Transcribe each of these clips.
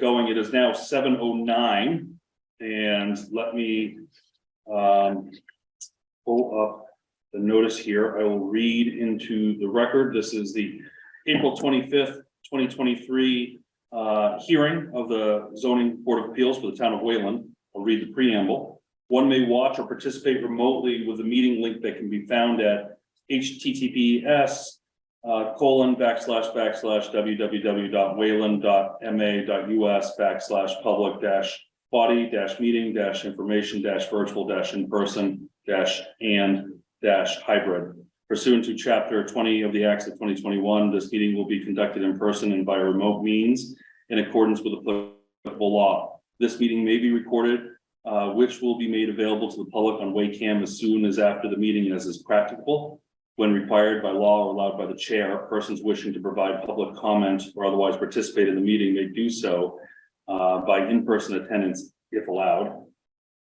get going. It is now 7:09, and let me pull up the notice here. I will read into the record. This is the April 25th, 2023 hearing of the Zoning Board of Appeals for the town of Wayland. I'll read the preamble. One may watch or participate remotely with a meeting link that can be found at https://www.wayland.ma.us/public-meeting-information-virtual-in-person-and-hybrid. Pursuant to Chapter 20 of the Acts of 2021, this meeting will be conducted in person and by remote means in accordance with applicable law. This meeting may be recorded, which will be made available to the public on Waycam as soon as after the meeting as is practicable. When required by law or allowed by the chair, persons wishing to provide public comment or otherwise participate in the meeting may do so by in-person attendance if allowed,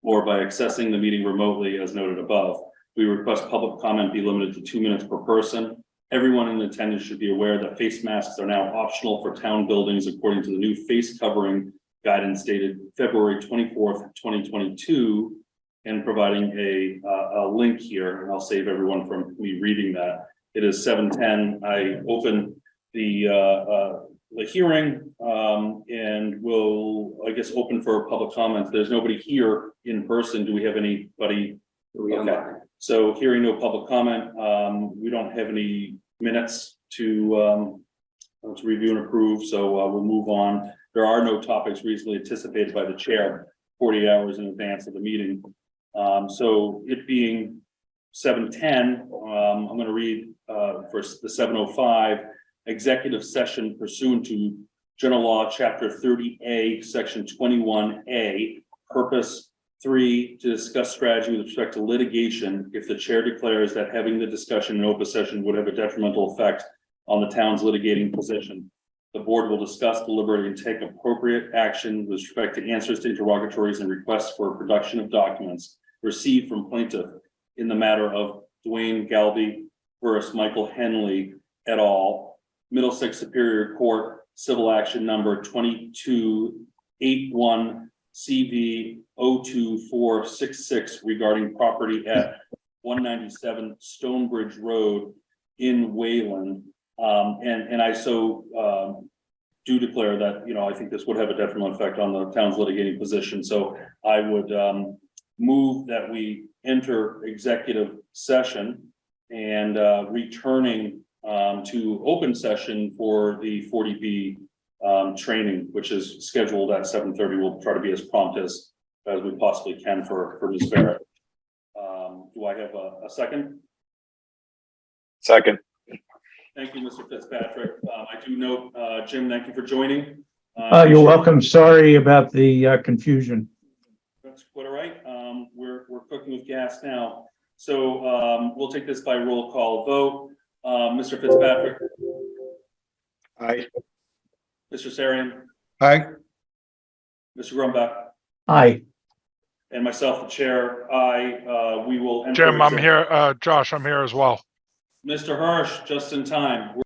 or by accessing the meeting remotely as noted above. We request public comment be limited to 2 minutes per person. Everyone in attendance should be aware that face masks are now optional for town buildings according to the new face covering guidance dated February 24th, 2022, and providing a link here, and I'll save everyone from me reading that. It is 7:10. I open the hearing and will, I guess, open for public comments. There's nobody here in person. Do we have anybody? Okay. So hearing no public comment, we don't have any minutes to review and approve, so we'll move on. There are no topics reasonably anticipated by the chair 40 hours in advance of the meeting. So it being 7:10, I'm going to read for the 7:05 executive session pursuant to General Law, Chapter 30A, Section 21A, Purpose 3, to discuss strategy with respect to litigation if the chair declares that having the discussion in open session would have a detrimental effect on the town's litigating position. The board will discuss, deliberate, and take appropriate action with respect to answers to interrogatories and requests for production of documents received from plaintiff in the matter of Dwayne Galby versus Michael Henley et al., Middlesex Superior Court, civil action number 2281 CV 02466 regarding property at 197 Stonebridge Road in Wayland. And I do declare that, I think this would have a detrimental effect on the town's litigating position. So I would move that we enter executive session and returning to open session for the 40B training, which is scheduled at 7:30. We'll try to be as prompt as we possibly can for Ms. Barrett. Do I have a second? Second. Thank you, Mr. Fitzpatrick. I do note, Jim, thank you for joining. You're welcome. Sorry about the confusion. That's quite all right. We're cooking with gas now. So we'll take this by roll call vote. Mr. Fitzpatrick. Aye. Mr. Sarian. Aye. Mr. Grumbach. Aye. And myself, the chair. We will enter. Jim, I'm here. Josh, I'm here as well. Mr. Hirsch, just in time.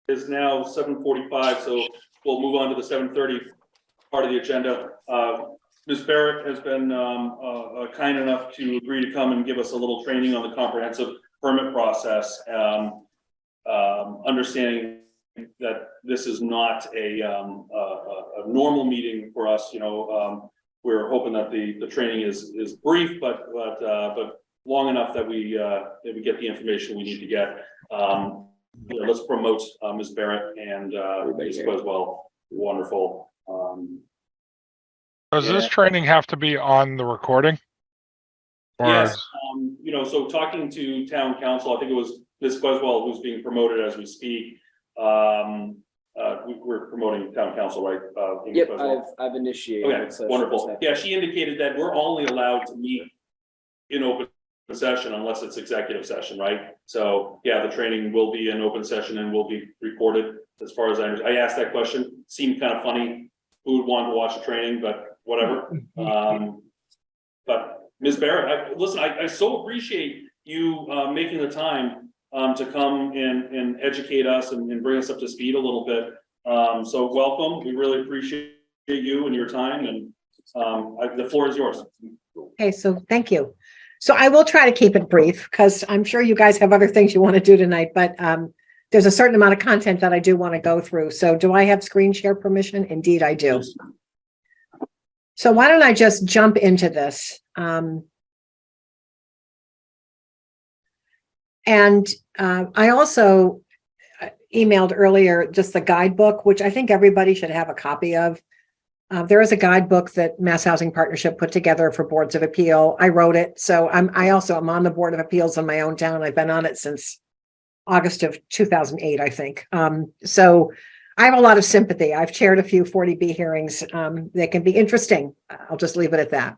It is now 7:45, so we'll move on to the 7:30 part of the agenda. Ms. Barrett has been kind enough to agree to come and give us a little training on the comprehensive permit process. Understanding that this is not a normal meeting for us, we're hoping that the training is brief, but long enough that we get the information we need to get. Let's promote Ms. Barrett and Ms. Quezwell. Wonderful. Does this training have to be on the recording? Or Yes. So talking to town council, I think it was Ms. Quezwell who's being promoted as we speak. We're promoting town council, right? Yep, I've initiated. Okay, wonderful. Yeah, she indicated that we're only allowed to meet in open session unless it's executive session, right? So yeah, the training will be in open session and will be recorded. As far as I asked that question, seemed kind of funny. Who would want to watch the training, but whatever. But Ms. Barrett, I so appreciate you making the time to come and educate us and bring us up to speed a little bit. So welcome. We really appreciate you and your time, and the floor is yours. Okay, so thank you. So I will try to keep it brief because I'm sure you guys have other things you want to do tonight, but there's a certain amount of content that I do want to go through. So do I have screen share permission? Indeed, I do. So why don't I just jump into this? I also emailed earlier just the guidebook, which I think everybody should have a copy of. There is a guidebook that Mass Housing Partnership put together for boards of appeal. I wrote it. So I also am on the Board of Appeals in my own town. I've been on it since August of 2008, I think. So I have a lot of sympathy. I've chaired a few 40B hearings. They can be interesting. I'll just leave it at that.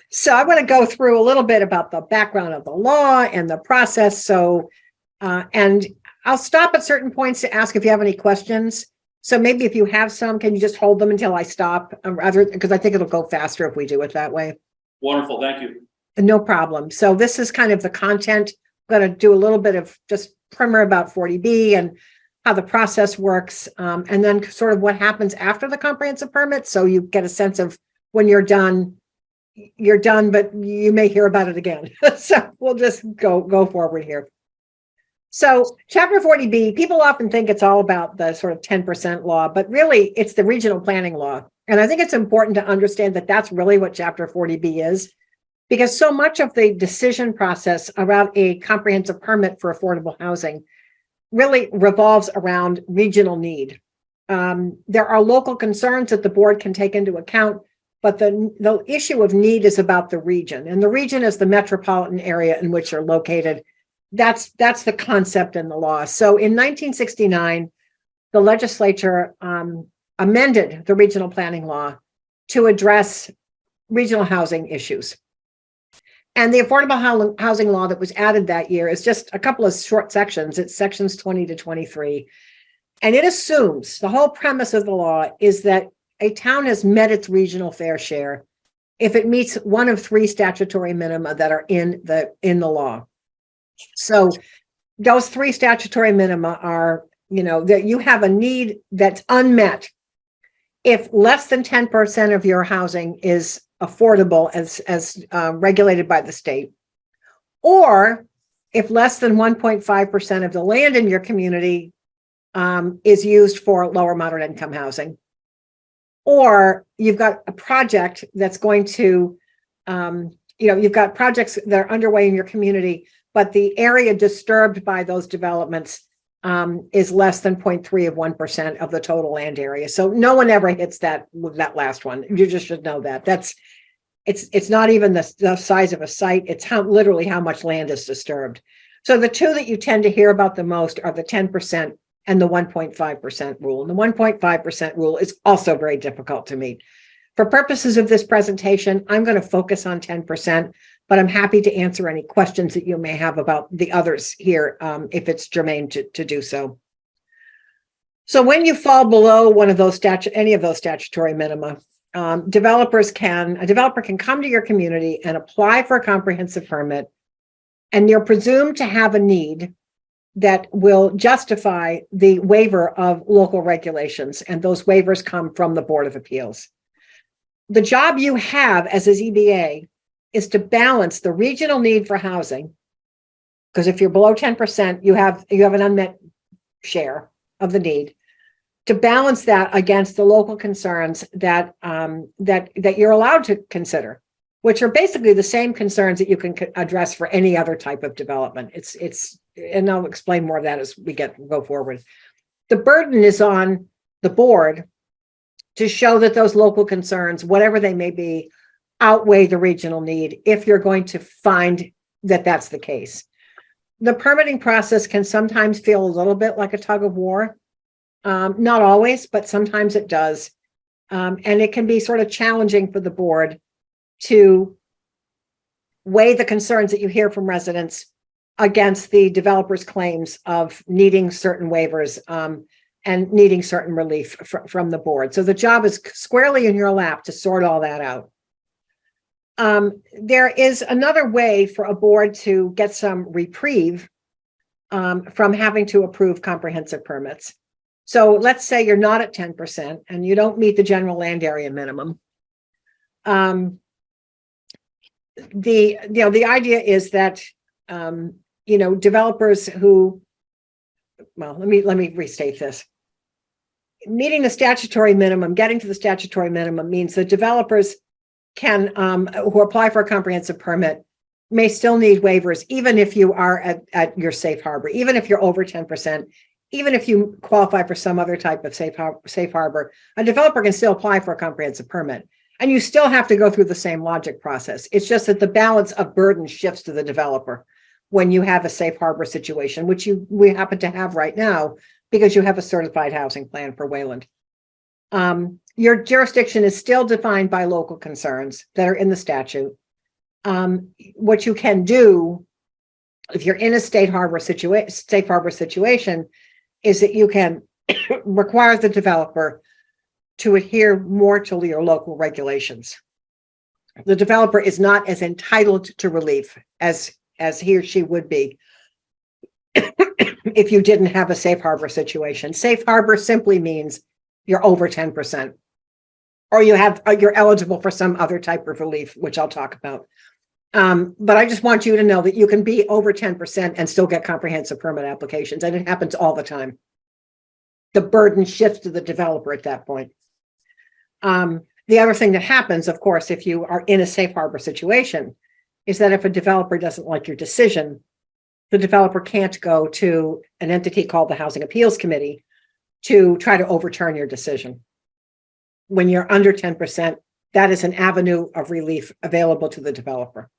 So I want to go through a little bit about the background of the law and the process. So, and I'll stop at certain points to ask if you have any questions. So maybe if you have some, can you just hold them until I stop? Rather, because I think it'll go faster if we do it that way. Wonderful. Thank you. No problem. So this is kind of the content. I'm going to do a little bit of just primer about 40B and how the process works, and then sort of what happens after the comprehensive permit. So you get a sense of when you're done, but you may hear about it again. So we'll just go forward here. So Chapter 40B, people often think it's all about the sort of 10% law, but really it's the regional planning law. And I think it's important to understand that that's really what Chapter 40B is, because so much of the decision process around a comprehensive permit for affordable housing really revolves around regional need. There are local concerns that the board can take into account, but the issue of need is about the region, and the region is the metropolitan area in which you're located. That's the concept in the law. So in 1969, the legislature amended the regional planning law to address regional housing issues. And the affordable housing law that was added that year is just a couple of short sections. It's sections 20 to 23. And it assumes, the whole premise of the law is that a town has met its regional fair share if it meets one of three statutory minima that are in the law. So those three statutory minima are, that you have a need that's unmet if less than 10% of your housing is affordable as regulated by the state, or if less than 1.5% of the land in your community is used for lower moderate income housing, or you've got a project that's going to, you've got projects that are underway in your community, but the area disturbed by those developments is less than 0.3 of 1% of the total land area. So no one ever hits that last one. You just should know that. It's not even the size of a site. It's literally how much land is disturbed. So the two that you tend to hear about the most are the 10% and the 1.5% rule. And the 1.5% rule is also very difficult to meet. For purposes of this presentation, I'm going to focus on 10%, but I'm happy to answer any questions that you may have about the others here, if it's germane to do so. So when you fall below one of those any of those statutory minima, a developer can come to your community and apply for a comprehensive permit, and you're presumed to have a need that will justify the waiver of local regulations, and those waivers come from the Board of Appeals. The job you have as a ZBA is to balance the regional need for housing, because if you're below 10%, you have an unmet share of the need, to balance that against the local concerns that you're allowed to consider, which are basically the same concerns that you can address for any other type of development. And I'll explain more of that as we go forward. The burden is on the board to show that those local concerns, whatever they may be, outweigh the regional need if you're going to find that that's the case. The permitting process can sometimes feel a little bit like a tug of war. Not always, but sometimes it does. And it can be sort of challenging for the board to weigh the concerns that you hear from residents against the developer's claims of needing certain waivers and needing certain relief from the board. So the job is squarely in your lap to sort all that out. There is another way for a board to get some reprieve from having to approve comprehensive permits. So let's say you're not at 10% and you don't meet the general land area minimum. The idea is that, developers who, well, let me restate this. Meeting the statutory minimum, getting to the statutory minimum means that developers can, who apply for a comprehensive permit may still need waivers, even if you are at your safe harbor, even if you're over 10%, even if you qualify for some other type of safe harbor, a developer can still apply for a comprehensive permit. And you still have to go through the same logic process. It's just that the balance of burden shifts to the developer when you have a safe harbor situation, which we happen to have right now because you have a certified housing plan for Wayland. Your jurisdiction is still defined by local concerns that are in the statute. What you can do if you're in a safe harbor situation is that you can require the developer to adhere more to your local regulations. The developer is not as entitled to relief as he or she would be if you didn't have a safe harbor situation. Safe harbor simply means you're over 10%, or you're eligible for some other type of relief, which I'll talk about. But I just want you to know that you can be over 10% and still get comprehensive permit applications, and it happens all the time. The burden shifts to the developer at that point. The other thing that happens, of course, if you are in a safe harbor situation, is that if a developer doesn't like your decision, the developer can't go to an entity called the Housing Appeals Committee to try to overturn your decision. When you're under 10%, that is an avenue of relief available to the developer.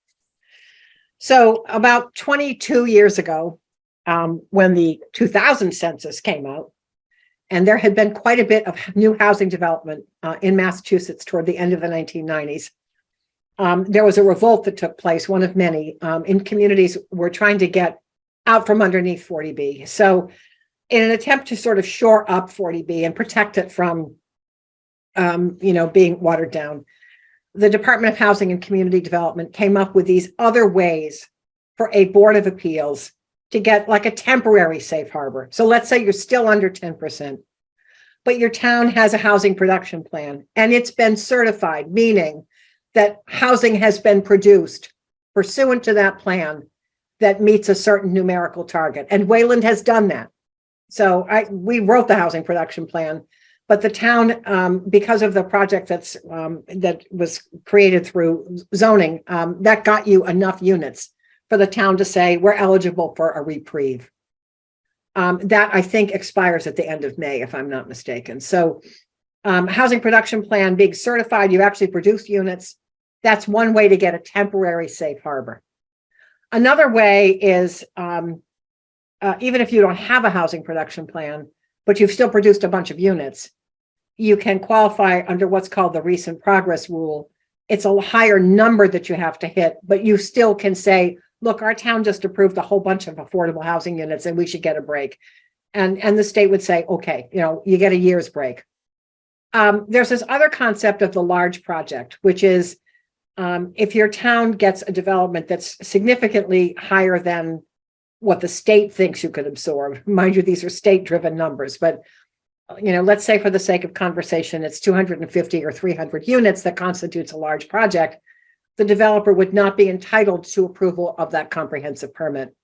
So about 22 years ago, when the 2000 census came out, and there had been quite a bit of new housing development in Massachusetts toward the end of the 1990s. There was a revolt that took place, one of many, in communities were trying to get out from underneath 40B. So in an attempt to sort of shore up 40B and protect it from, being watered down, the Department of Housing and Community Development came up with these other ways for a Board of Appeals to get like a temporary safe harbor. So let's say you're still under 10%, but your town has a housing production plan and it's been certified, meaning that housing has been produced pursuant to that plan that meets a certain numerical target. And Wayland has done that. So we wrote the housing production plan, but the town, because of the project that was created through zoning, that got you enough units for the town to say, we're eligible for a reprieve. That I think expires at the end of May, if I'm not mistaken. So housing production plan being certified, you actually produce units. That's one way to get a temporary safe harbor. Another way is, even if you don't have a housing production plan, but you've still produced a bunch of units, you can qualify under what's called the recent progress rule. It's a higher number that you have to hit, but you still can say, look, our town just approved a whole bunch of affordable housing units and we should get a break. And the state would say, okay, you get a year's break. There's this other concept of the large project, which is if your town gets a development that's significantly higher than what the state thinks you could absorb. Mind you, these are state-driven numbers, but let's say for the sake of conversation, it's 250 or 300 units that constitutes a large project. The developer would not be entitled to approval of that comprehensive permit.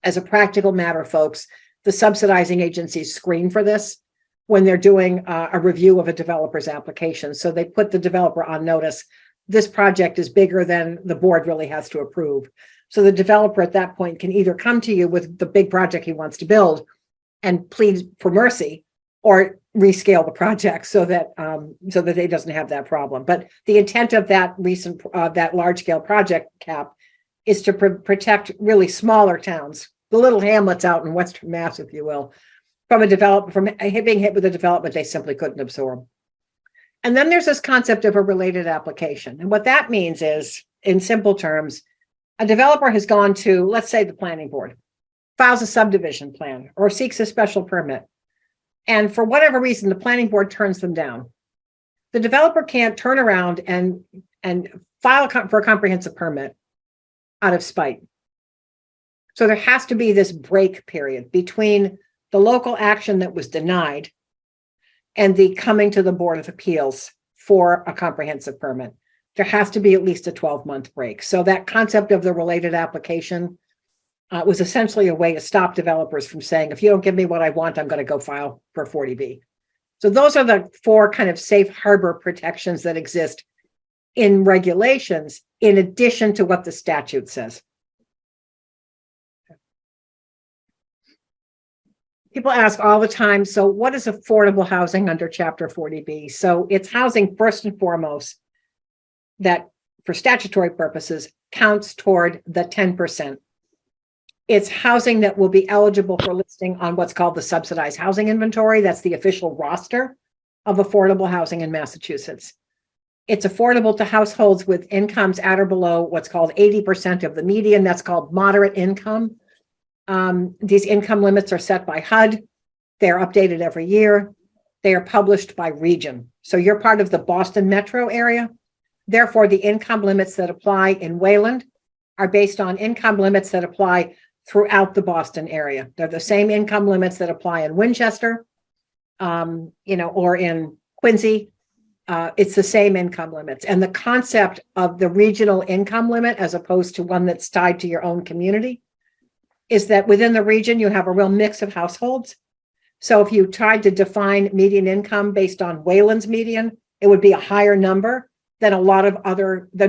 As a practical matter, folks, the subsidizing agencies screen for this when they're doing a review of a developer's application. So they put the developer on notice. This project is bigger than the board really has to approve. So the developer at that point can either come to you with the big project he wants to build and plead for mercy, or rescale the project so that they doesn't have that problem. But the intent of that that large scale project cap is to protect really smaller towns, the little hamlets out in Western Mass, if you will, from being hit with a development they simply couldn't absorb. And then there's this concept of a related application. And what that means is, in simple terms, a developer has gone to, let's say, the planning board, files a subdivision plan or seeks a special permit. And for whatever reason, the planning board turns them down. The developer can't turn around and file for a comprehensive permit out of spite. So there has to be this break period between the local action that was denied, and the coming to the Board of Appeals for a comprehensive permit. There has to be at least a 12-month break. So that concept of the related application was essentially a way to stop developers from saying, if you don't give me what I want, I'm going to go file for 40B. So those are the 4 kind of safe harbor protections that exist in regulations, in addition to what the statute says. People ask all the time, so what is affordable housing under Chapter 40B? So it's housing first and foremost that, for statutory purposes, counts toward the 10%. It's housing that will be eligible for listing on what's called the subsidized housing inventory. That's the official roster of affordable housing in Massachusetts. It's affordable to households with incomes at or below what's called 80% of the median. That's called moderate income. These income limits are set by HUD. They're updated every year. They are published by region. So you're part of the Boston metro area. Therefore, the income limits that apply in Wayland are based on income limits that apply throughout the Boston area. They're the same income limits that apply in Winchester, or in Quincy. It's the same income limits. And the concept of the regional income limit, as opposed to one that's tied to your own community, is that within the region, you have a real mix of households. So if you tried to define median income based on Wayland's median, it would be a higher number than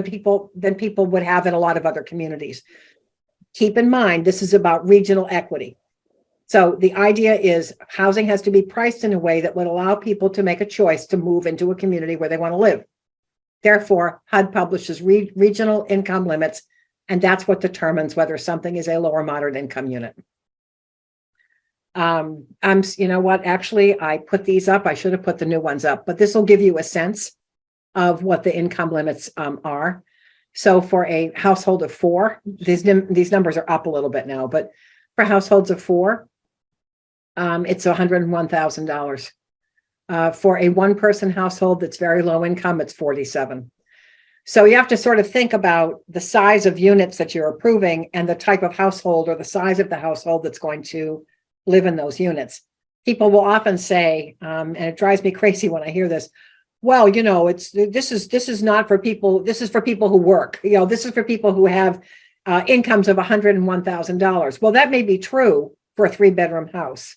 people would have in a lot of other communities. Keep in mind, this is about regional equity. So the idea is housing has to be priced in a way that would allow people to make a choice to move into a community where they want to live. Therefore, HUD publishes regional income limits, and that's what determines whether something is a low or moderate income unit. Actually, I put these up. I should have put the new ones up, but this will give you a sense of what the income limits are. So for a household of 4, these numbers are up a little bit now, but for households of 4, it's $101,000. For a 1-person household that's very low income, it's $47,000. So you have to sort of think about the size of units that you're approving and the type of household or the size of the household that's going to live in those units. People will often say, and it drives me crazy when I hear this, well, this is not for people. This is for people who work. This is for people who have incomes of $101,000. Well, that may be true for a 3-bedroom house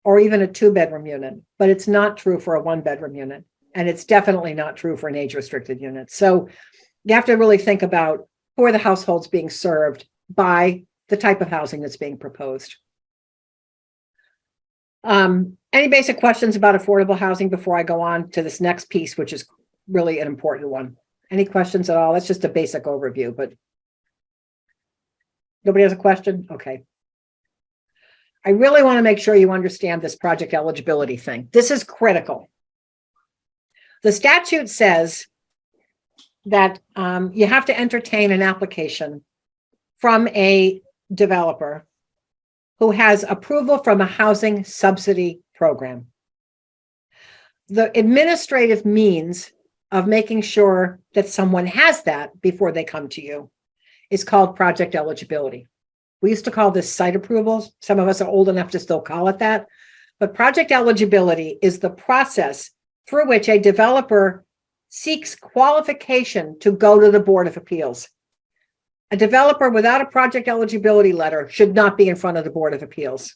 or even a 2-bedroom unit, but it's not true for a 1-bedroom unit. And it's definitely not true for an age-restricted unit. So you have to really think about who are the households being served by the type of housing that's being proposed. Any basic questions about affordable housing before I go on to this next piece, which is really an important one? Any questions at all? That's just a basic overview, but nobody has a question? Okay. I really want to make sure you understand this project eligibility thing. This is critical. The statute says that you have to entertain an application from a developer who has approval from a housing subsidy program. The administrative means of making sure that someone has that before they come to you is called project eligibility. We used to call this site approvals. Some of us are old enough to still call it that. But project eligibility is the process through which a developer seeks qualification to go to the Board of Appeals. A developer without a project eligibility letter should not be in front of the Board of Appeals.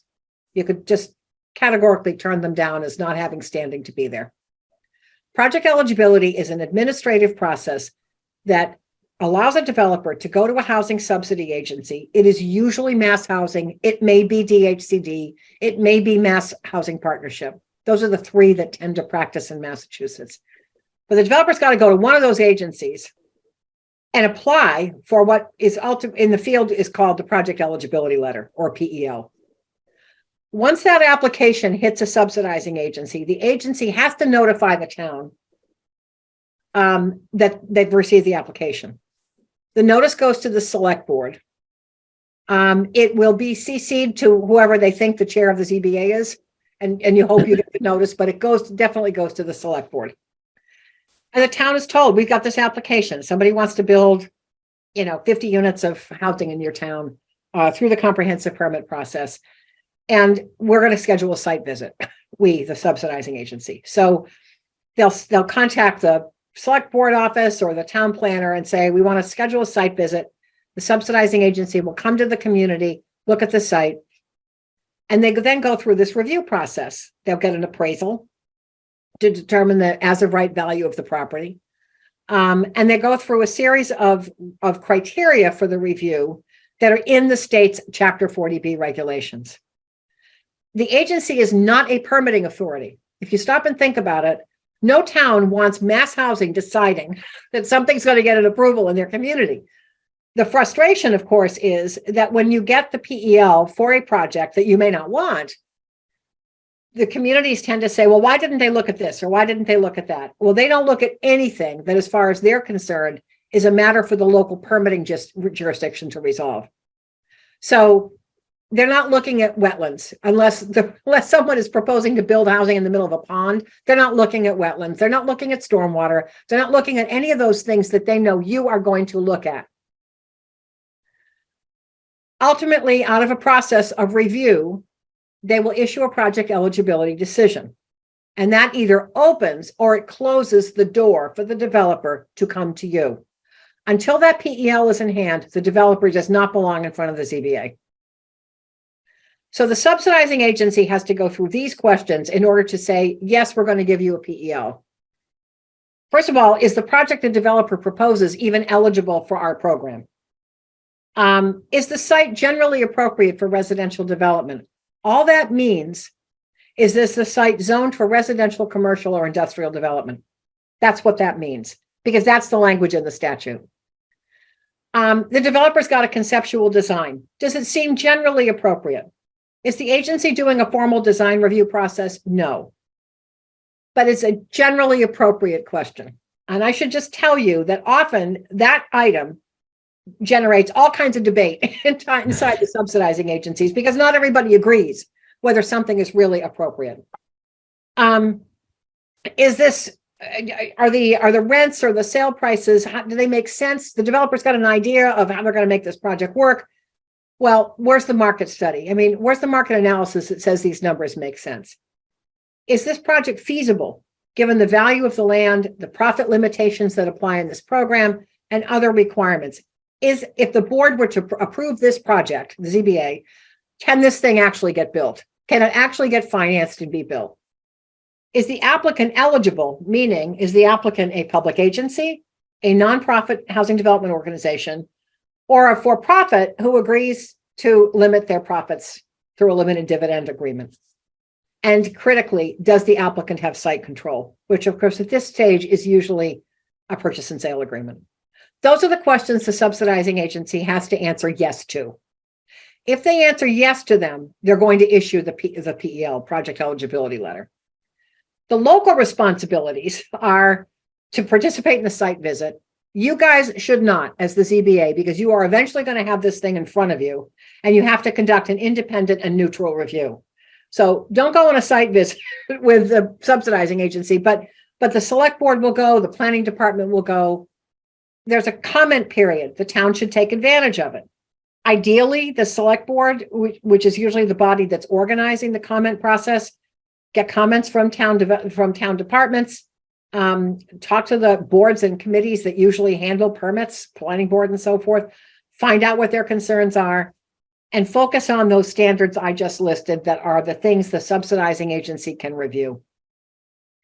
You could just categorically turn them down as not having standing to be there. Project eligibility is an administrative process that allows a developer to go to a housing subsidy agency. It is usually Mass Housing. It may be DHCD. It may be Mass Housing Partnership. Those are the 3 that tend to practice in Massachusetts. But the developer's got to go to one of those agencies and apply for what is in the field is called the project eligibility letter, or PEL. Once that application hits a subsidizing agency, the agency has to notify the town that they've received the application. The notice goes to the select board. It will be CC'd to whoever they think the chair of the ZBA is, and you hope you get the notice, but it definitely goes to the select board. And the town is told, we've got this application. Somebody wants to build, 50 units of housing in your town through the comprehensive permit process. And we're going to schedule a site visit, we, the subsidizing agency. So they'll contact the select board office or the town planner and say, we want to schedule a site visit. The subsidizing agency will come to the community, look at the site, and they then go through this review process. They'll get an appraisal to determine the as of right value of the property. And they go through a series of criteria for the review that are in the state's Chapter 40B regulations. The agency is not a permitting authority. If you stop and think about it, no town wants mass housing deciding that something's going to get an approval in their community. The frustration, of course, is that when you get the PEL for a project that you may not want, the communities tend to say, well, why didn't they look at this? Or why didn't they look at that? Well, they don't look at anything that, as far as they're concerned, is a matter for the local permitting jurisdiction to resolve. So they're not looking at wetlands unless someone is proposing to build housing in the middle of a pond. They're not looking at wetlands. They're not looking at stormwater. They're not looking at any of those things that they know you are going to look at. Ultimately, out of a process of review, they will issue a project eligibility decision. And that either opens or it closes the door for the developer to come to you. Until that PEL is in hand, the developer does not belong in front of the ZBA. So the subsidizing agency has to go through these questions in order to say, yes, we're going to give you a PEL. First of all, is the project the developer proposes even eligible for our program? Is the site generally appropriate for residential development? All that means is this the site zoned for residential, commercial, or industrial development? That's what that means, because that's the language in the statute. The developer's got a conceptual design. Does it seem generally appropriate? Is the agency doing a formal design review process? No. But it's a generally appropriate question. And I should just tell you that often that item generates all kinds of debate inside the subsidizing agencies because not everybody agrees whether something is really appropriate. Is this, are the rents or the sale prices, do they make sense? The developer's got an idea of how they're going to make this project work. Well, where's the market study? I mean, where's the market analysis that says these numbers make sense? Is this project feasible given the value of the land, the profit limitations that apply in this program, and other requirements? If the board were to approve this project, the ZBA, can this thing actually get built? Can it actually get financed and be built? Is the applicant eligible? Meaning, is the applicant a public agency, a nonprofit housing development organization, or a for-profit who agrees to limit their profits through a limited dividend agreement? And critically, does the applicant have site control? Which, of course, at this stage is usually a purchase and sale agreement. Those are the questions the subsidizing agency has to answer yes to. If they answer yes to them, they're going to issue the PEL, project eligibility letter. The local responsibilities are to participate in the site visit. You guys should not, as the ZBA, because you are eventually going to have this thing in front of you, and you have to conduct an independent and neutral review. So don't go on a site visit with the subsidizing agency, but the select board will go, the planning department will go. There's a comment period. The town should take advantage of it. Ideally, the select board, which is usually the body that's organizing the comment process, get comments from town departments, talk to the boards and committees that usually handle permits, planning board and so forth, find out what their concerns are, and focus on those standards I just listed that are the things the subsidizing agency can review.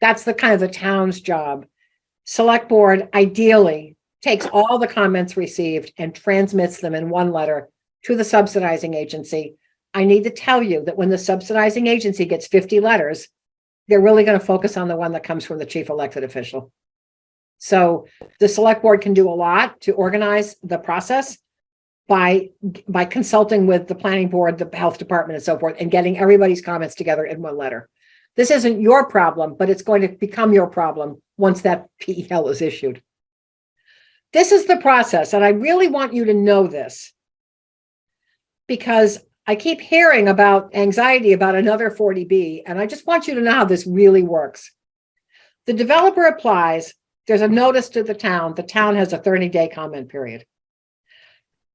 That's the kind of the town's job. Select board ideally takes all the comments received and transmits them in one letter to the subsidizing agency. I need to tell you that when the subsidizing agency gets 50 letters, they're really going to focus on the one that comes from the chief elected official. So the select board can do a lot to organize the process by consulting with the planning board, the health department, and so forth, and getting everybody's comments together in one letter. This isn't your problem, but it's going to become your problem once that PEL is issued. This is the process, and I really want you to know this because I keep hearing about anxiety about another 40B, and I just want you to know how this really works. The developer applies, there's a notice to the town has a 30-day comment period.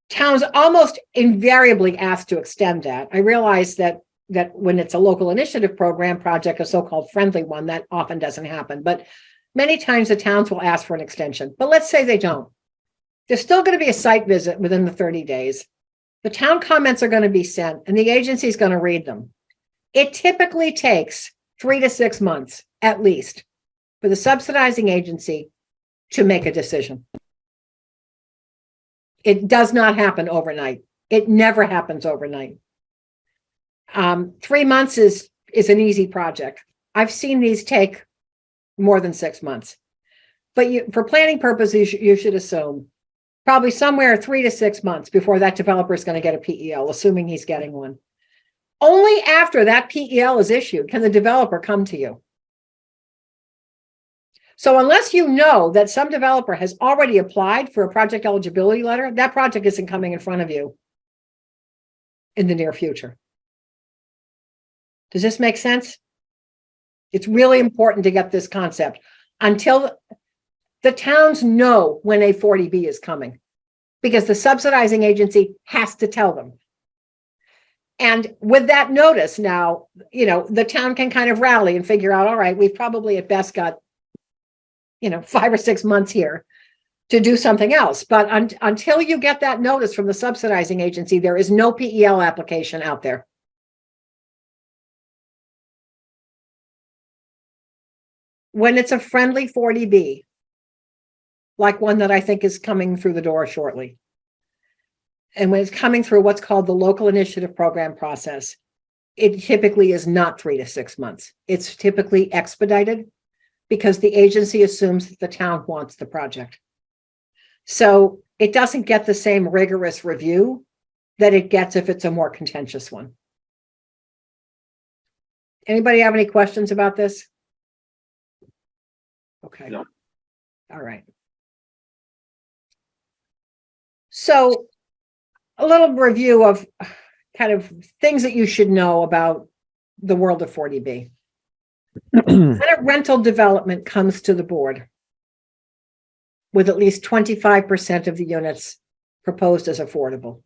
Towns almost invariably ask to extend that. I realize that that when it's a local initiative program project, a so-called friendly one, that often doesn't happen. But many times the towns will ask for an extension. But let's say they don't. There's still going to be a site visit within the 30 days. The town comments are going to be sent and the agency is going to read them. It typically takes 3 to 6 months at least for the subsidizing agency to make a decision. It does not happen overnight. It never happens overnight. 3 months is an easy project. I've seen these take more than 6 months. But for planning purposes, you should assume probably somewhere 3 to 6 months before that developer is going to get a PEL, assuming he's getting one. Only after that PEL is issued can the developer come to you. So unless you know that some developer has already applied for a project eligibility letter, that project isn't coming in front of you in the near future. Does this make sense? It's really important to get this concept until the towns know when a 40B is coming, because the subsidizing agency has to tell them. And with that notice now, the town can kind of rally and figure out, all right, we've probably at best got, 5 or 6 months here to do something else. But until you get that notice from the subsidizing agency, there is no PEL application out there. When it's a friendly 40B, like one that I think is coming through the door shortly, and when it's coming through what's called the local initiative program process, it typically is not 3 to 6 months. It's typically expedited because the agency assumes that the town wants the project. So it doesn't get the same rigorous review that it gets if it's a more contentious one. Anybody have any questions about this? Okay. No. All right. So a little review of kind of things that you should know about the world of 40B. When a rental development comes to the board with at least 25% of the units proposed as affordable,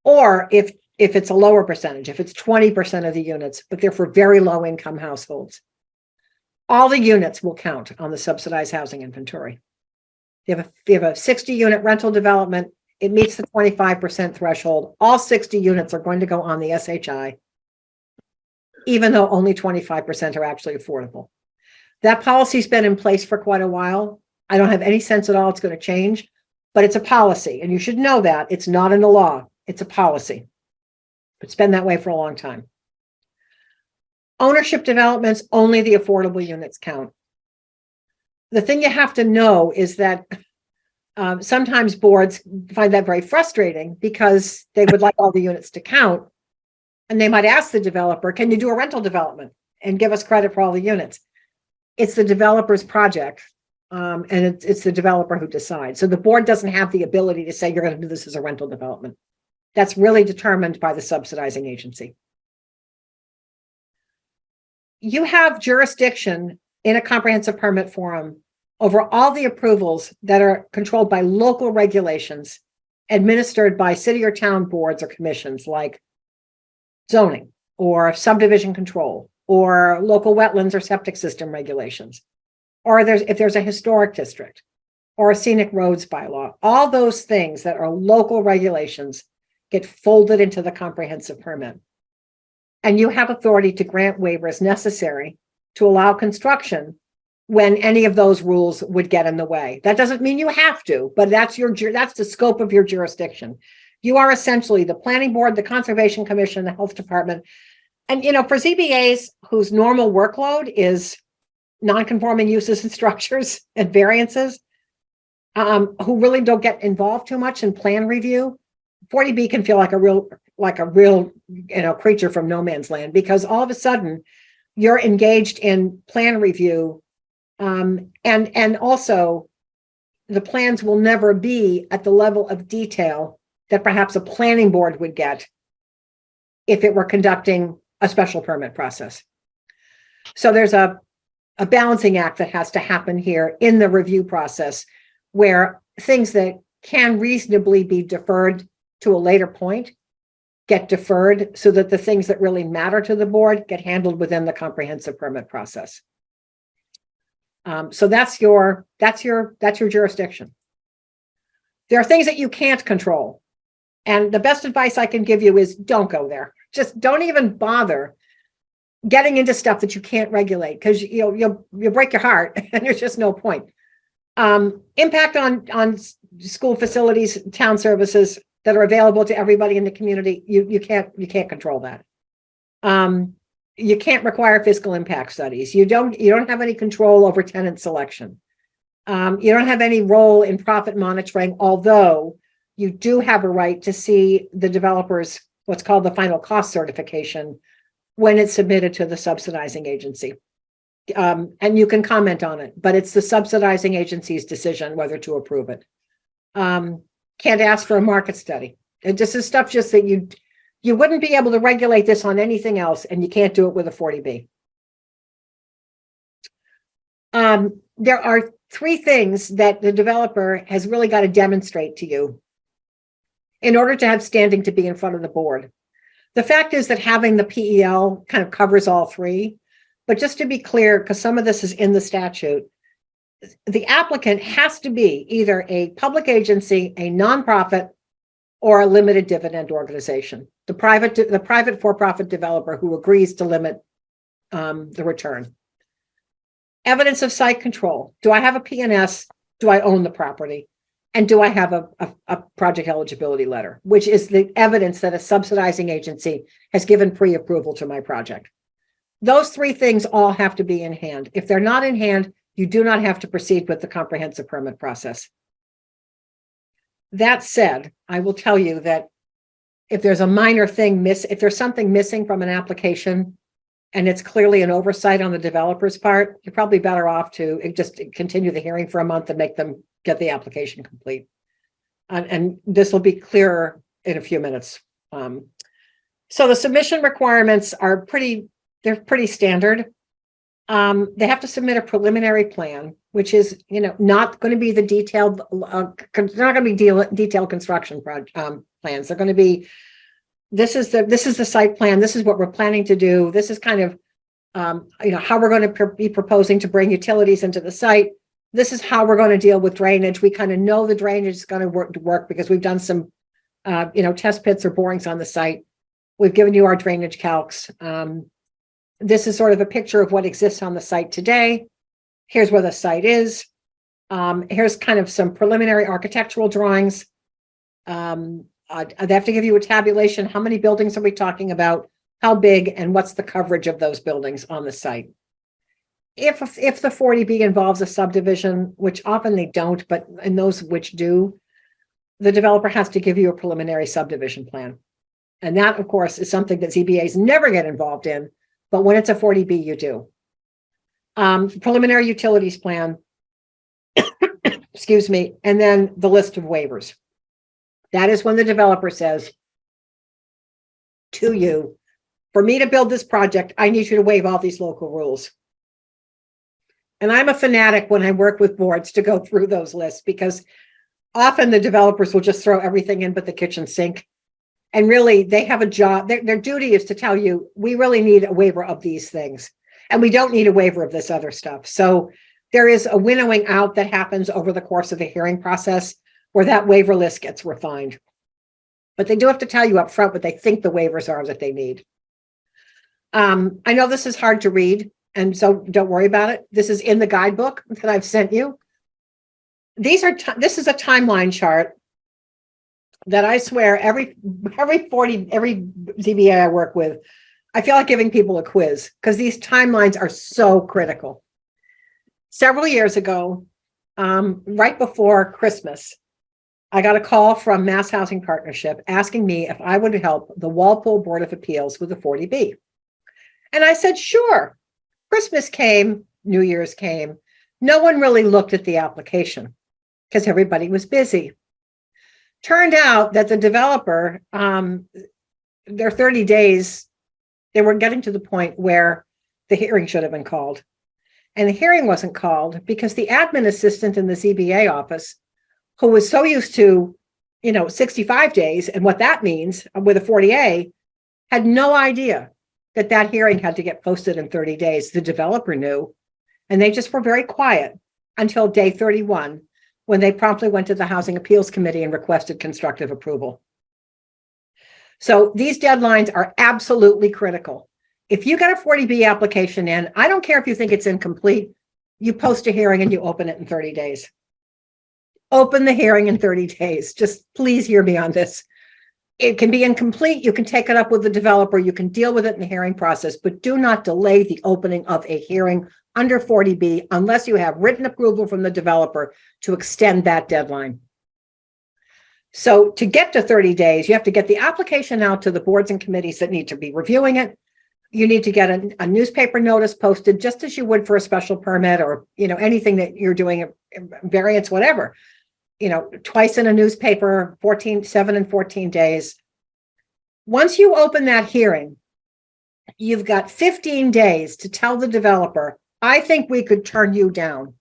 or if it's a lower percentage, if it's 20% of the units, but they're for very low income households, all the units will count on the subsidized housing inventory. If you have a 60 unit rental development, it meets the 25% threshold. All 60 units are going to go on the SHI, even though only 25% are actually affordable. That policy's been in place for quite a while. I don't have any sense at all it's going to change, but it's a policy, and you should know that. It's not in the law. It's a policy. It's been that way for a long time. Ownership developments, only the affordable units count. The thing you have to know is that sometimes boards find that very frustrating because they would like all the units to count. And they might ask the developer, can you do a rental development and give us credit for all the units? It's the developer's project, and it's the developer who decides. So the board doesn't have the ability to say, you're going to do this as a rental development. That's really determined by the subsidizing agency. You have jurisdiction in a comprehensive permit forum over all the approvals that are controlled by local regulations administered by city or town boards or commissions, like zoning or subdivision control or local wetlands or septic system regulations, or if there's a historic district or a scenic roads bylaw. All those things that are local regulations get folded into the comprehensive permit. And you have authority to grant waivers necessary to allow construction when any of those rules would get in the way. That doesn't mean you have to, but that's the scope of your jurisdiction. You are essentially the planning board, the conservation commission, the health department. And, for ZBAs whose normal workload is non-conforming uses and structures and variances, who really don't get involved too much in plan review, 40B can feel like a real creature from no man's land, because all of a sudden you're engaged in plan review. And also the plans will never be at the level of detail that perhaps a planning board would get if it were conducting a special permit process. So there's a balancing act that has to happen here in the review process, where things that can reasonably be deferred to a later point get deferred so that the things that really matter to the board get handled within the comprehensive permit process. So that's your jurisdiction. There are things that you can't control. And the best advice I can give you is don't go there. Just don't even bother getting into stuff that you can't regulate, because you'll break your heart and there's just no point. Impact on school facilities, town services that are available to everybody in the community. You can't control that. You can't require fiscal impact studies. You don't have any control over tenant selection. You don't have any role in profit monitoring, although you do have a right to see the developer's what's called the final cost certification when it's submitted to the subsidizing agency. And you can comment on it, but it's the subsidizing agency's decision whether to approve it. Can't ask for a market study. This is stuff just that you wouldn't be able to regulate this on anything else, and you can't do it with a 40B. There are 3 things that the developer has really got to demonstrate to you in order to have standing to be in front of the board. The fact is that having the PEL kind of covers all 3, but just to be clear, because some of this is in the statute, the applicant has to be either a public agency, a nonprofit, or a limited dividend organization. The private for-profit developer who agrees to limit the return. Evidence of site control. Do I have a P&S? Do I own the property? And do I have a project eligibility letter, which is the evidence that a subsidizing agency has given pre-approval to my project? Those 3 things all have to be in hand. If they're not in hand, you do not have to proceed with the comprehensive permit process. That said, I will tell you that if there's a minor thing if there's something missing from an application and it's clearly an oversight on the developer's part, you're probably better off to just continue the hearing for a month and make them get the application complete. And this will be clearer in a few minutes. So the submission requirements are pretty standard. They have to submit a preliminary plan, which is, not going to be the detailed, they're not going to be detailed construction plans. They're going to be, this is the site plan. This is what we're planning to do. This is kind of, how we're going to be proposing to bring utilities into the site. This is how we're going to deal with drainage. We kind of know the drainage is going to work because we've done some, test pits or borings on the site. We've given you our drainage calcs. This is sort of a picture of what exists on the site today. Here's where the site is. Here's kind of some preliminary architectural drawings. They have to give you a tabulation. How many buildings are we talking about? How big, and what's the coverage of those buildings on the site? If the 40B involves a subdivision, which often they don't, but in those which do, the developer has to give you a preliminary subdivision plan. And that, of course, is something that ZBAs never get involved in, but when it's a 40B, you do. Preliminary utilities plan, excuse me, and then the list of waivers. That is when the developer says to you, for me to build this project, I need you to waive all these local rules. And I'm a fanatic when I work with boards to go through those lists, because often the developers will just throw everything in but the kitchen sink. And really, they have a job. Their duty is to tell you, we really need a waiver of these things. And we don't need a waiver of this other stuff. So there is a winnowing out that happens over the course of the hearing process where that waiver list gets refined. But they do have to tell you up front what they think the waivers are that they need. I know this is hard to read, and so don't worry about it. This is in the guidebook that I've sent you. This is a timeline chart that I swear every ZBA I work with, I feel like giving people a quiz because these timelines are so critical. Several years ago, right before Christmas, I got a call from Mass Housing Partnership asking me if I would help the Walpole Board of Appeals with the 40B. And I said, sure. Christmas came, New Year's came. No one really looked at the application because everybody was busy. Turned out that the developer, their 30 days, they were getting to the point where the hearing should have been called. And the hearing wasn't called because the admin assistant in the ZBA office, who was so used to 65 days and what that means with a 40A, had no idea that that hearing had to get posted in 30 days. The developer knew, and they just were very quiet until day 31, when they promptly went to the Housing Appeals Committee and requested constructive approval. So these deadlines are absolutely critical. If you get a 40B application in, I don't care if you think it's incomplete, you post a hearing and you open it in 30 days. Open the hearing in 30 days. Just please hear me on this. It can be incomplete. You can take it up with the developer. You can deal with it in the hearing process, but do not delay the opening of a hearing under 40B unless you have written approval from the developer to extend that deadline. So to get to 30 days, you have to get the application out to the boards and committees that need to be reviewing it. You need to get a newspaper notice posted just as you would for a special permit or, anything that you're doing, variance, whatever. Twice in a newspaper, 7 and 14 days. Once you open that hearing, you've got 15 days to tell the developer, I think we could turn you down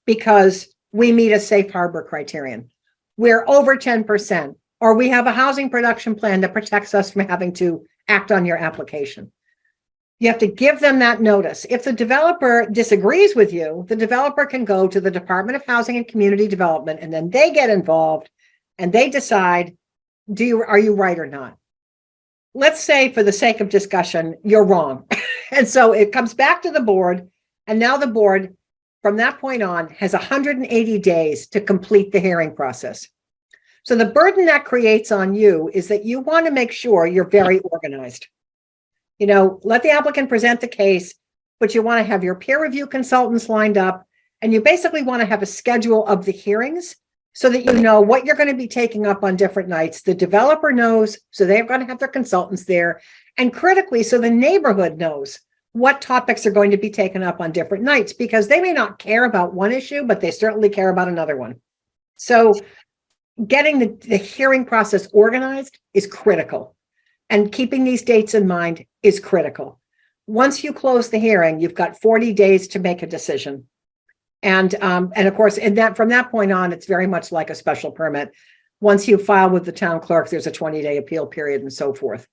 because we meet a safe harbor criterion. We're over 10%, or we have a housing production plan that protects us from having to act on your application. You have to give them that notice. If the developer disagrees with you, the developer can go to the Department of Housing and Community Development, and then they get involved and they decide, are you right or not? Let's say, for the sake of discussion, you're wrong. And so it comes back to the board, and now the board, from that point on, has 180 days to complete the hearing process. So the burden that creates on you is that you want to make sure you're very organized. Let the applicant present the case, but you want to have your peer review consultants lined up, and you basically want to have a schedule of the hearings so that you know what you're going to be taking up on different nights. The developer knows, so they're going to have their consultants there, and critically, so the neighborhood knows what topics are going to be taken up on different nights, because they may not care about one issue, but they certainly care about another one. So getting the hearing process organized is critical. And keeping these dates in mind is critical. Once you close the hearing, you've got 40 days to make a decision. And of course, from that point on, it's very much like a special permit. Once you file with the town clerk, there's a 20-day appeal period and so forth.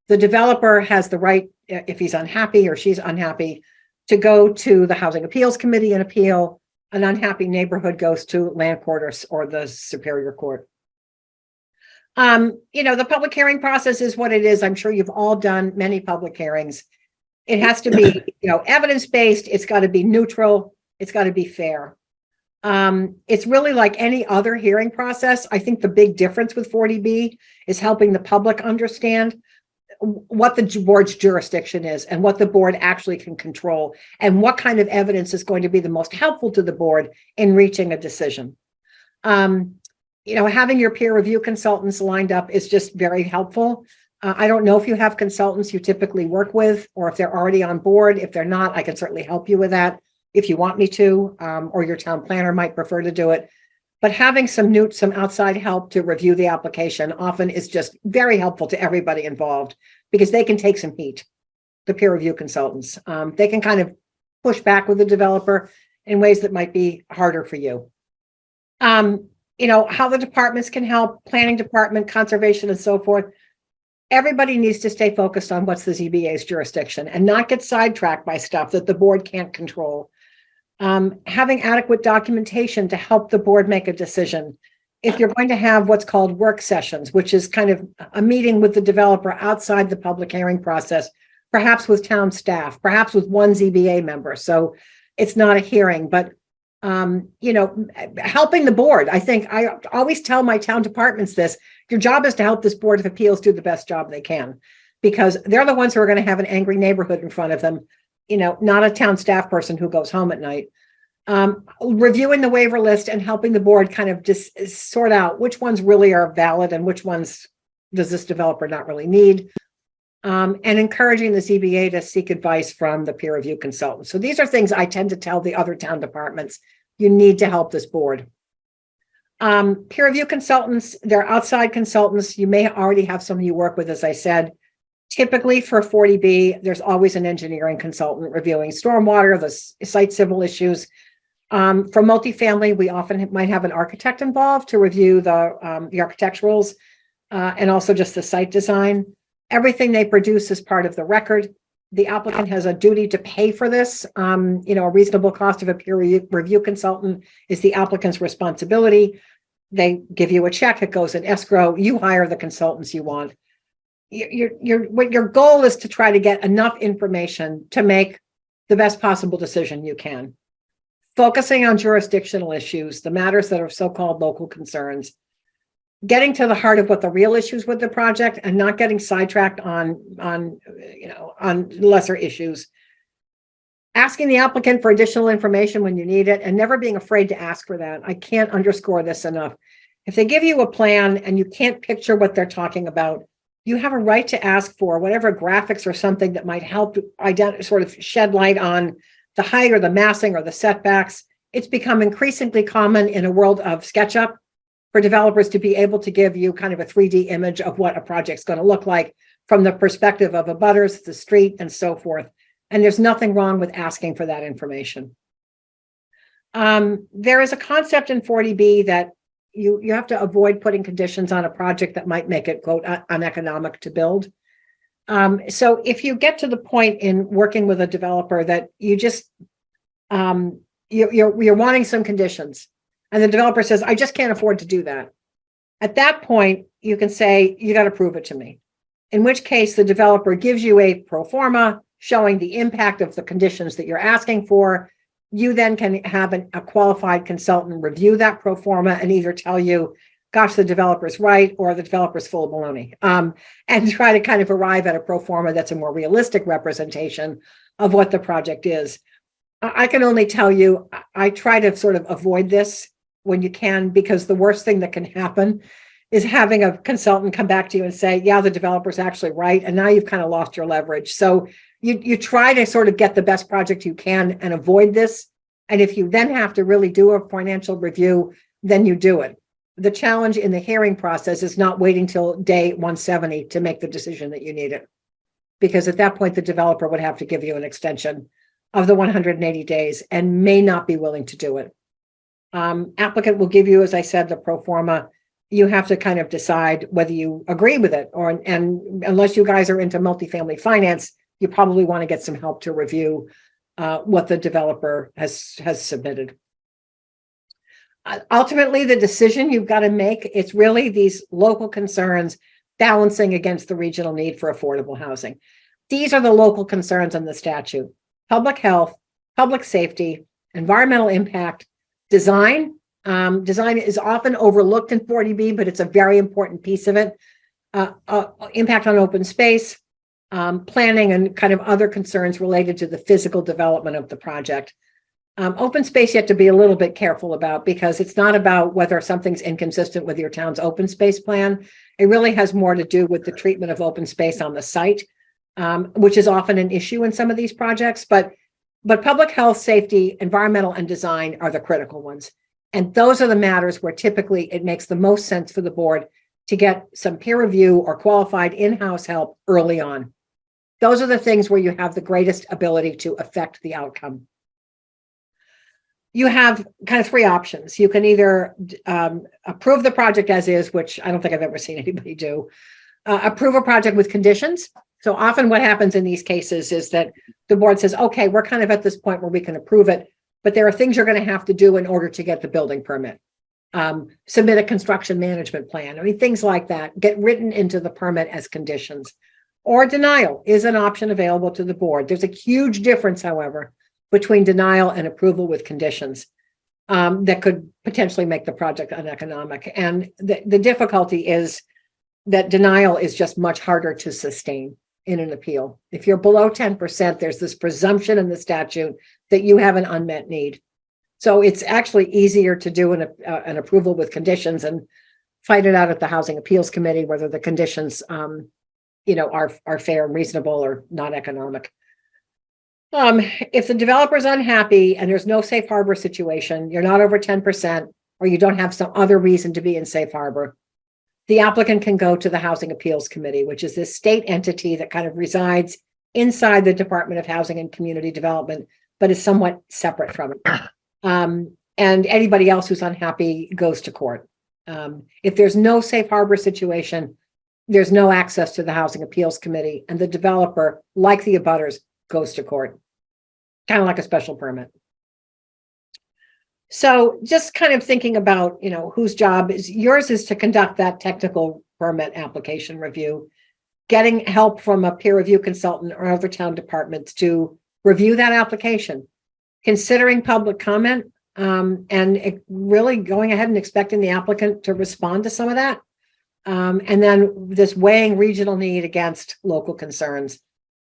The developer has the right, if he's unhappy or she's unhappy, to go to the Housing Appeals Committee and appeal. An unhappy neighborhood goes to land court or the Superior Court. The public hearing process is what it is. I'm sure you've all done many public hearings. It has to be, evidence-based. It's got to be neutral. It's got to be fair. It's really like any other hearing process. I think the big difference with 40B is helping the public understand what the board's jurisdiction is and what the board actually can control and what kind of evidence is going to be the most helpful to the board in reaching a decision. Having your peer review consultants lined up is just very helpful. I don't know if you have consultants you typically work with, or if they're already on board. If they're not, I can certainly help you with that if you want me to, or your town planner might prefer to do it. But having some outside help to review the application often is just very helpful to everybody involved, because they can take some heat, the peer review consultants. They can kind of push back with the developer in ways that might be harder for you. How the departments can help, planning department, conservation, and so forth. Everybody needs to stay focused on what's the ZBA's jurisdiction and not get sidetracked by stuff that the board can't control. Having adequate documentation to help the board make a decision. If you're going to have what's called work sessions, which is kind of a meeting with the developer outside the public hearing process, perhaps with town staff, perhaps with one ZBA member. So it's not a hearing, but helping the board. I think I always tell my town departments this: your job is to help this Board of Appeals do the best job they can, because they're the ones who are going to have an angry neighborhood in front of them, not a town staff person who goes home at night. Reviewing the waiver list and helping the board kind of just sort out which ones really are valid and which ones does this developer not really need. And encouraging the ZBA to seek advice from the peer review consultant. So these are things I tend to tell the other town departments. You need to help this board. Peer review consultants, they're outside consultants. You may already have some you work with, as I said. Typically for 40B, there's always an engineering consultant reviewing stormwater, the site civil issues. For multifamily, we often might have an architect involved to review the architecturals and also just the site design. Everything they produce is part of the record. The applicant has a duty to pay for this. A reasonable cost of a peer review consultant is the applicant's responsibility. They give you a check, it goes in escrow, you hire the consultants you want. Your goal is to try to get enough information to make the best possible decision you can. Focusing on jurisdictional issues, the matters that are so-called local concerns, getting to the heart of what the real issues with the project and not getting sidetracked on lesser issues. Asking the applicant for additional information when you need it and never being afraid to ask for that. I can't underscore this enough. If they give you a plan and you can't picture what they're talking about, you have a right to ask for whatever graphics or something that might help sort of shed light on the height or the massing or the setbacks. It's become increasingly common in a world of SketchUp for developers to be able to give you kind of a 3D image of what a project's going to look like from the perspective of abutters, the street, and so forth. And there's nothing wrong with asking for that information. There is a concept in 40B that you have to avoid putting conditions on a project that might make it, quote, uneconomic to build. So if you get to the point in working with a developer that you just, you're wanting some conditions and the developer says, I just can't afford to do that. At that point, you can say, you got to prove it to me. In which case the developer gives you a pro forma showing the impact of the conditions that you're asking for. You then can have a qualified consultant review that pro forma and either tell you, gosh, the developer's right, or the developer's full of baloney, and try to kind of arrive at a pro forma that's a more realistic representation of what the project is. I can only tell you, I try to sort of avoid this when you can, because the worst thing that can happen is having a consultant come back to you and say, yeah, the developer's actually right. And now you've kind of lost your leverage. So you try to sort of get the best project you can and avoid this. And if you then have to really do a financial review, then you do it. The challenge in the hearing process is not waiting till day 170 to make the decision that you need it. Because at that point, the developer would have to give you an extension of the 180 days and may not be willing to do it. Applicant will give you, as I said, the pro forma. You have to kind of decide whether you agree with it, and unless you guys are into multifamily finance, you probably want to get some help to review what the developer has submitted. Ultimately, the decision you've got to make, it's really these local concerns balancing against the regional need for affordable housing. These are the local concerns in the statute: public health, public safety, environmental impact, design. Design is often overlooked in 40B, but it's a very important piece of it. Impact on open space, planning, and kind of other concerns related to the physical development of the project. Open space you have to be a little bit careful about, because it's not about whether something's inconsistent with your town's open space plan. It really has more to do with the treatment of open space on the site, which is often an issue in some of these projects. But public health, safety, environmental, and design are the critical ones. And those are the matters where typically it makes the most sense for the board to get some peer review or qualified in-house help early on. Those are the things where you have the greatest ability to affect the outcome. You have kind of three options. You can either approve the project as is, which I don't think I've ever seen anybody do. Approve a project with conditions. So often what happens in these cases is that the board says, okay, we're kind of at this point where we can approve it, but there are things you're going to have to do in order to get the building permit. Submit a construction management plan. I mean, things like that get written into the permit as conditions. Or denial is an option available to the board. There's a huge difference, however, between denial and approval with conditions that could potentially make the project uneconomic. And the difficulty is that denial is just much harder to sustain in an appeal. If you're below 10%, there's this presumption in the statute that you have an unmet need. So it's actually easier to do an approval with conditions and fight it out at the Housing Appeals Committee, whether the conditions are fair and reasonable or not economic. If the developer's unhappy and there's no safe harbor situation, you're not over 10%, or you don't have some other reason to be in safe harbor, the applicant can go to the Housing Appeals Committee, which is this state entity that kind of resides inside the Department of Housing and Community Development, but is somewhat separate from it. And anybody else who's unhappy goes to court. If there's no safe harbor situation, there's no access to the Housing Appeals Committee, and the developer, like the abutters, goes to court. Kind of like a special permit. So just kind of thinking about, whose job is yours is to conduct that technical permit application review, getting help from a peer review consultant or other town departments to review that application, considering public comment, and really going ahead and expecting the applicant to respond to some of that. And then this weighing regional need against local concerns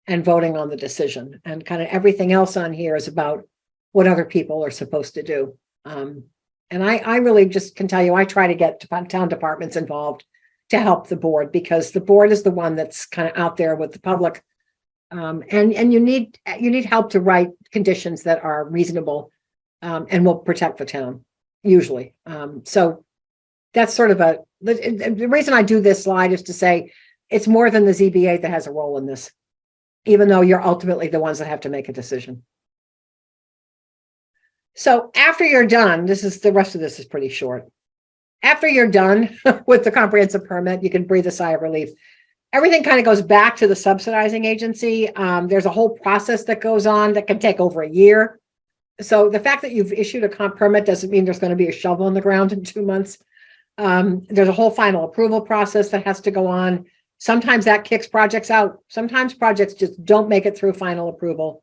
and voting on the decision. And kind of everything else on here is about what other people are supposed to do. And I really just can tell you, I try to get town departments involved to help the board, because the board is the one that's kind of out there with the public. And you need help to write conditions that are reasonable, and will protect the town, usually. So that's sort of the reason I do this slide is to say it's more than the ZBA that has a role in this, even though you're ultimately the ones that have to make a decision. So after you're done, the rest of this is pretty short. After you're done with the comprehensive permit, you can breathe a sigh of relief. Everything kind of goes back to the subsidizing agency. There's a whole process that goes on that can take over a year. So the fact that you've issued a comp permit doesn't mean there's going to be a shovel in the ground in 2 months. There's a whole final approval process that has to go on. Sometimes that kicks projects out. Sometimes projects just don't make it through final approval.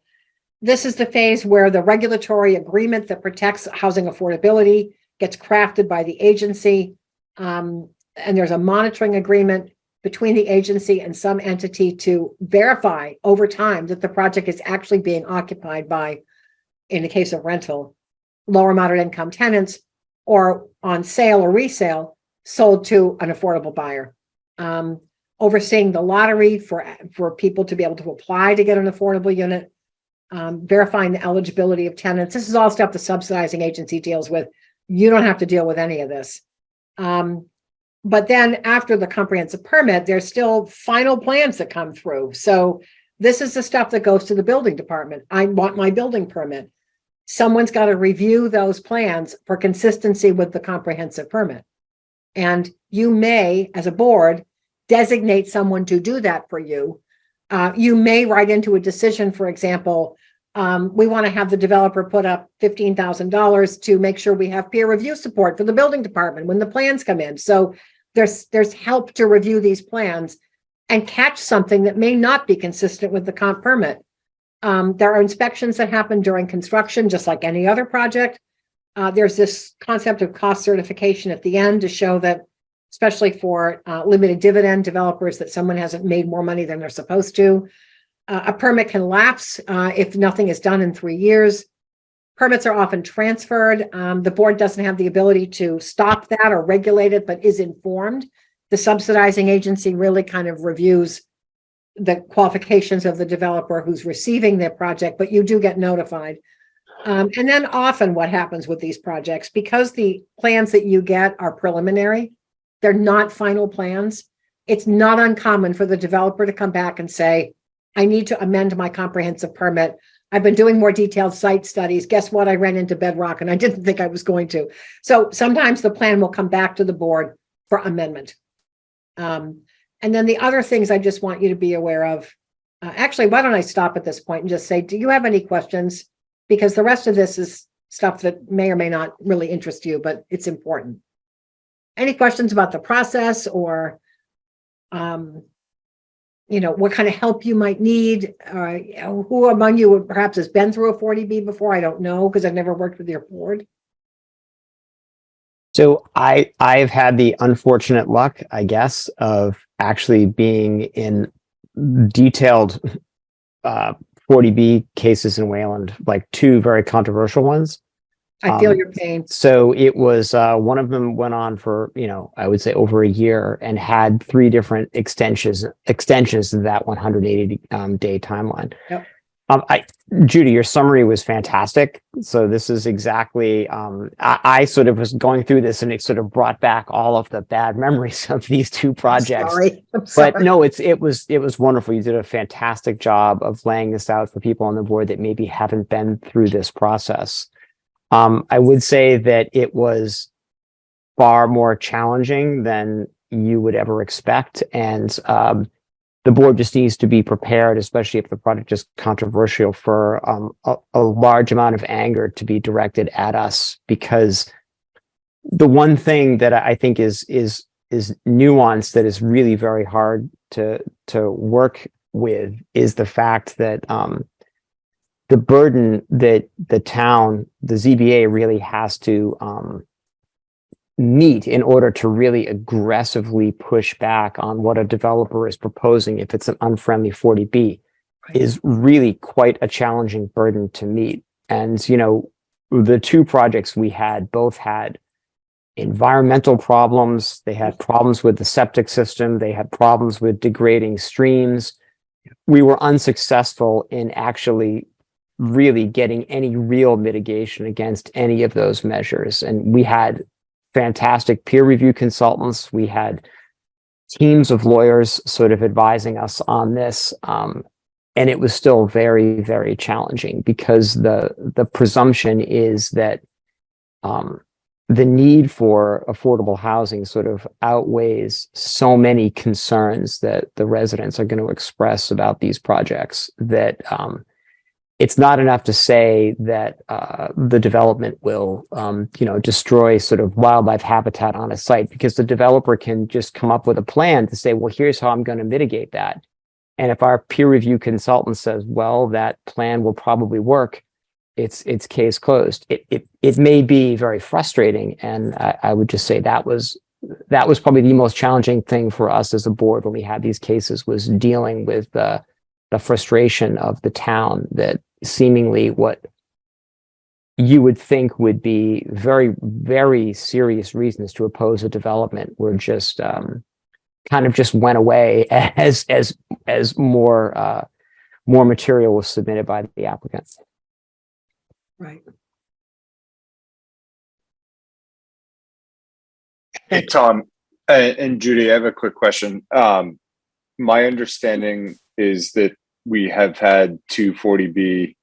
This is the phase where the regulatory agreement that protects housing affordability gets crafted by the agency. And there's a monitoring agreement between the agency and some entity to verify over time that the project is actually being occupied by, in the case of rental, lower moderate income tenants, or on sale or resale, sold to an affordable buyer. Overseeing the lottery for people to be able to apply to get an affordable unit, verifying the eligibility of tenants. This is all stuff the subsidizing agency deals with. You don't have to deal with any of this. But then after the comprehensive permit, there's still final plans that come through. So this is the stuff that goes to the building department. I want my building permit. Someone's got to review those plans for consistency with the comprehensive permit. And you may, as a board, designate someone to do that for you. You may write into a decision, for example, we want to have the developer put up $15,000 to make sure we have peer review support for the building department when the plans come in. So there's help to review these plans and catch something that may not be consistent with the comp permit. There are inspections that happen during construction, just like any other project. There's this concept of cost certification at the end to show that, especially for limited dividend developers, that someone hasn't made more money than they're supposed to. A permit can lapse if nothing is done in 3 years. Permits are often transferred. The board doesn't have the ability to stop that or regulate it, but is informed. The subsidizing agency really kind of reviews the qualifications of the developer who's receiving their project, but you do get notified. And then often what happens with these projects, because the plans that you get are preliminary, they're not final plans. It's not uncommon for the developer to come back and say, I need to amend my comprehensive permit. I've been doing more detailed site studies. Guess what? I ran into bedrock and I didn't think I was going to. So sometimes the plan will come back to the board for amendment. And then the other things I just want you to be aware of. Actually, why don't I stop at this point and just say, do you have any questions? Because the rest of this is stuff that may or may not really interest you, but it's important. Any questions about the process or, what kind of help you might need? Who among you perhaps has been through a 40B before? I don't know, because I've never worked with your board. So I've had the unfortunate luck, I guess, of actually being in detailed 40B cases in Wayland, like 2 very controversial ones. I feel your pain. So it was one of them went on for, I would say over a year and had 3 different extensions of that 180 day timeline. Yep. Judy, your summary was fantastic. So this is exactly, I sort of was going through this and it sort of brought back all of the bad memories of these 2 projects. I'm sorry. But no, it was wonderful. You did a fantastic job of laying this out for people on the board that maybe haven't been through this process. I would say that it was far more challenging than you would ever expect. And the board just needs to be prepared, especially if the project is controversial, for a large amount of anger to be directed at us. Because the one thing that I think is nuanced, that is really very hard to work with, is the fact that the burden that the town, the ZBA, really has to meet in order to really aggressively push back on what a developer is proposing, if it's an unfriendly 40B, is really quite a challenging burden to meet. And, you know, the two projects we had both had environmental problems. They had problems with the septic system. They had problems with degrading streams. We were unsuccessful in actually really getting any real mitigation against any of those measures. And we had fantastic peer review consultants. We had teams of lawyers sort of advising us on this. And it was still very, very challenging, because the presumption is that the need for affordable housing sort of outweighs so many concerns that the residents are going to express about these projects, that it's not enough to say that the development will, destroy sort of wildlife habitat on a site, because the developer can just come up with a plan to say, well, here's how I'm going to mitigate that. And if our peer review consultant says, well, that plan will probably work, it's case closed. It may be very frustrating, and I would just say that was probably the most challenging thing for us as a board when we had these cases, was dealing with the frustration of the town, that seemingly what you would think would be very, very serious reasons to oppose a development were just kind of just went away as more material was submitted by the applicant. Right. Hey, Tom and Judy, I have a quick question. My understanding is that we have had 240B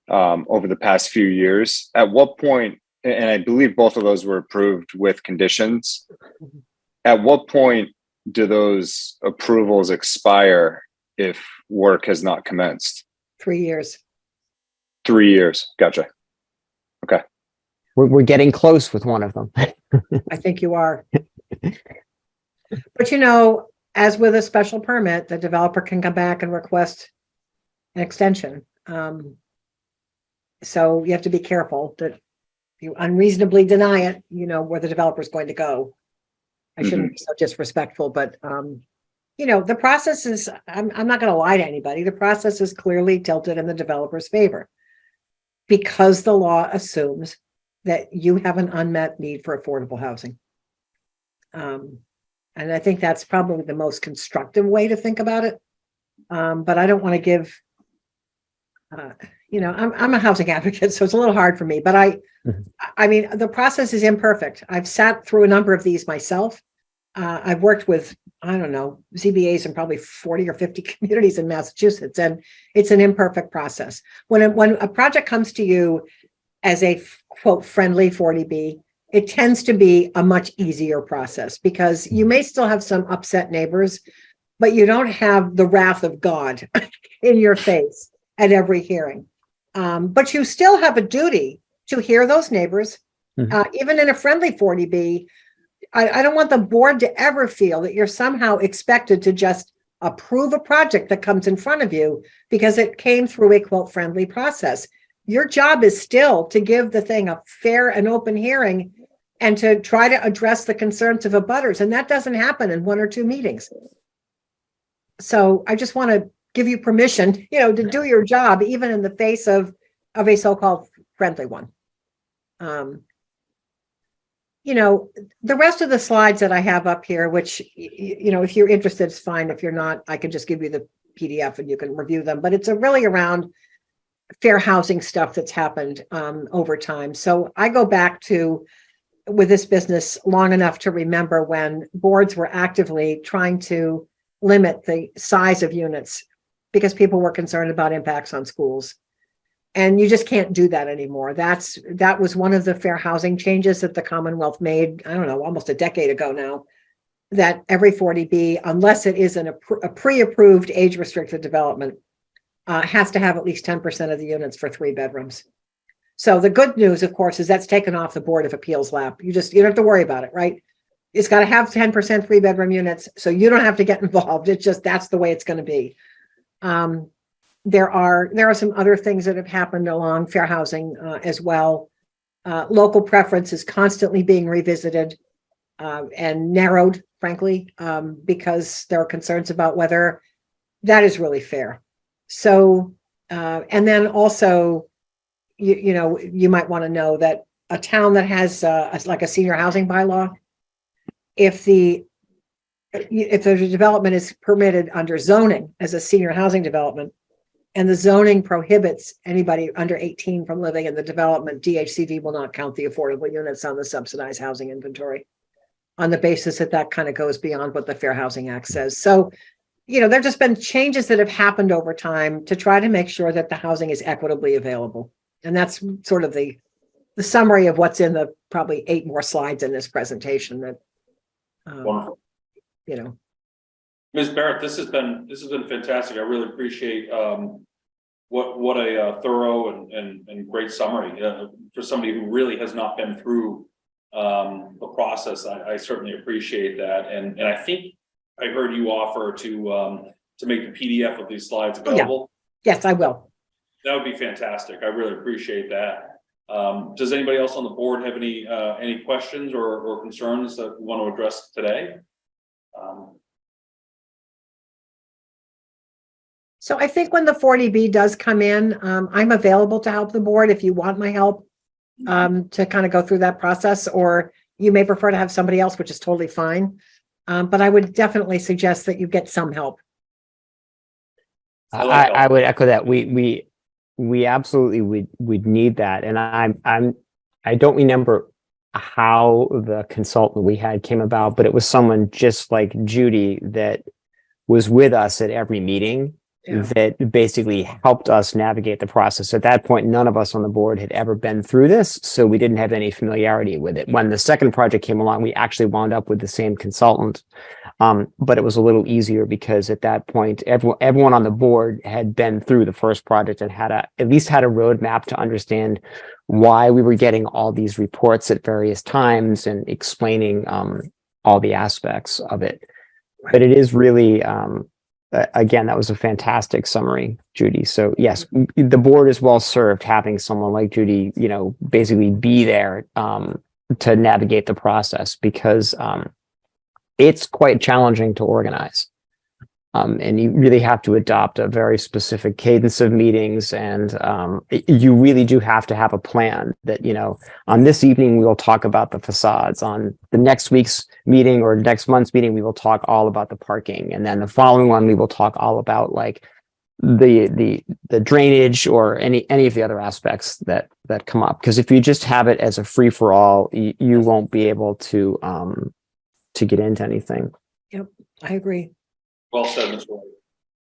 over the past few years. At what point, and I believe both of those were approved with conditions, at what point do those approvals expire if work has not commenced? 3 years. 3 years. Gotcha. Okay. We're getting close with one of them. I think you are. But you know, as with a special permit, the developer can come back and request an extension. So you have to be careful that you unreasonably deny it, you know, where the developer is going to go. I shouldn't be so disrespectful, but the process is, I'm not going to lie to anybody. The process is clearly tilted in the developer's favor, because the law assumes that you have an unmet need for affordable housing. And I think that's probably the most constructive way to think about it. But I don't want to give, I'm a housing advocate, so it's a little hard for me, but I mean, the process is imperfect. I've sat through a number of these myself. I've worked with, I don't know, ZBAs in probably 40 or 50 communities in Massachusetts, and it's an imperfect process. When a project comes to you as a quote friendly 40B, it tends to be a much easier process, because you may still have some upset neighbors, but you don't have the wrath of God in your face at every hearing. But you still have a duty to hear those neighbors, even in a friendly 40B. I don't want the board to ever feel that you're somehow expected to just approve a project that comes in front of you because it came through a quote friendly process. Your job is still to give the thing a fair and open hearing and to try to address the concerns of abutters. And that doesn't happen in 1 or 2 meetings. So I just want to give you permission, to do your job, even in the face of a so-called friendly one. The rest of the slides that I have up here, which, if you're interested, it's fine. If you're not, I can just give you the PDF and you can review them. But it's really around fair housing stuff that's happened over time. So I go back with this business long enough to remember when boards were actively trying to limit the size of units because people were concerned about impacts on schools. And you just can't do that anymore. That was one of the fair housing changes that the Commonwealth made, I don't know, almost a decade ago now, that every 40B, unless it is a pre-approved age-restricted development, has to have at least 10% of the units for 3 bedrooms. So the good news, of course, is that's taken off the Board of Appeals lap. You don't have to worry about it, right? It's got to have 10% 3-bedroom units, so you don't have to get involved. It's just, that's the way it's going to be. There are some other things that have happened along fair housing as well. Local preference is constantly being revisited and narrowed, frankly, because there are concerns about whether that is really fair. So, and then also, you might want to know that a town that has like a senior housing bylaw, if the development is permitted under zoning as a senior housing development, and the zoning prohibits anybody under 18 from living in the development, DHCD will not count the affordable units on the subsidized housing inventory on the basis that that kind of goes beyond what the Fair Housing Act says. So, there've just been changes that have happened over time to try to make sure that the housing is equitably available. And that's sort of the summary of what's in the probably 8 more slides in this presentation that, Wonderful. Ms. Barrett, this has been fantastic. I really appreciate what a thorough and great summary for somebody who really has not been through the process. I certainly appreciate that, and I think I heard you offer to make the PDF of these slides available. Yeah. Yes, I will. That would be fantastic. I really appreciate that. Does anybody else on the board have any questions or concerns that we want to address today? So I think when the 40B does come in, I'm available to help the board if you want my help to kind of go through that process, or you may prefer to have somebody else, which is totally fine. But I would definitely suggest that you get some help. I would echo that. We absolutely would need that. And I don't remember how the consultant we had came about, but it was someone just like Judy that was with us at every meeting. Yeah. That basically helped us navigate the process. At that point, none of us on the board had ever been through this, so we didn't have any familiarity with it. When the second project came along, we actually wound up with the same consultant, but it was a little easier because at that point, everyone on the board had been through the first project and at least had a roadmap to understand why we were getting all these reports at various times and explaining all the aspects of it. But it is really again, that was a fantastic summary, Judy. So yes, the board is well served having someone like Judy, basically be there to navigate the process, because it's quite challenging to organize. And you really have to adopt a very specific cadence of meetings, and you really do have to have a plan that, on this evening, we will talk about the facades. On the next week's meeting or next month's meeting, we will talk all about the parking. And then the following one, we will talk all about like the drainage or any of the other aspects that come up. Because if you just have it as a free for all, you won't be able to get into anything. Yep, I agree. Well said, Mr. White.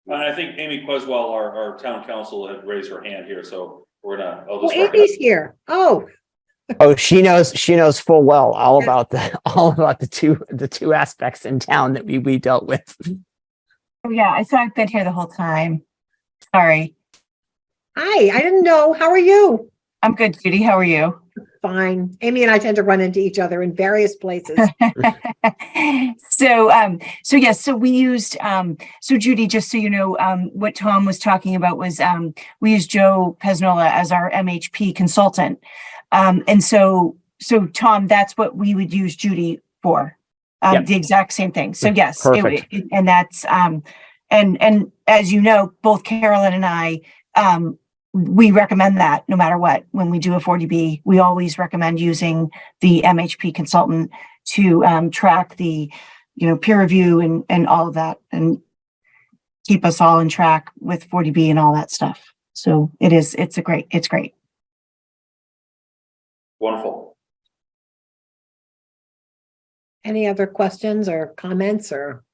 And I think Amy Queswell, our town council, had raised her hand here, so we're gonna. Amy's here. Oh, she knows full well all about the two aspects in town that we dealt with. Oh yeah, I saw I've been here the whole time. Sorry. Hi, I didn't know. How are you? I'm good, Judy. How are you? Fine. Amy and I tend to run into each other in various places. So we used, so Judy, just so you know, what Tom was talking about was, we used Joe Pesnola as our MHP consultant. And so Tom, that's what we would use Judy for, Yep. The exact same thing. So yes, Perfect. and that's, and as you know, both Carolyn and I, we recommend that no matter what. When we do a 40B, we always recommend using the MHP consultant to track the, peer review and all of that, and keep us all in track with 40B and all that stuff. So it's great. Wonderful. Any other questions or comments or?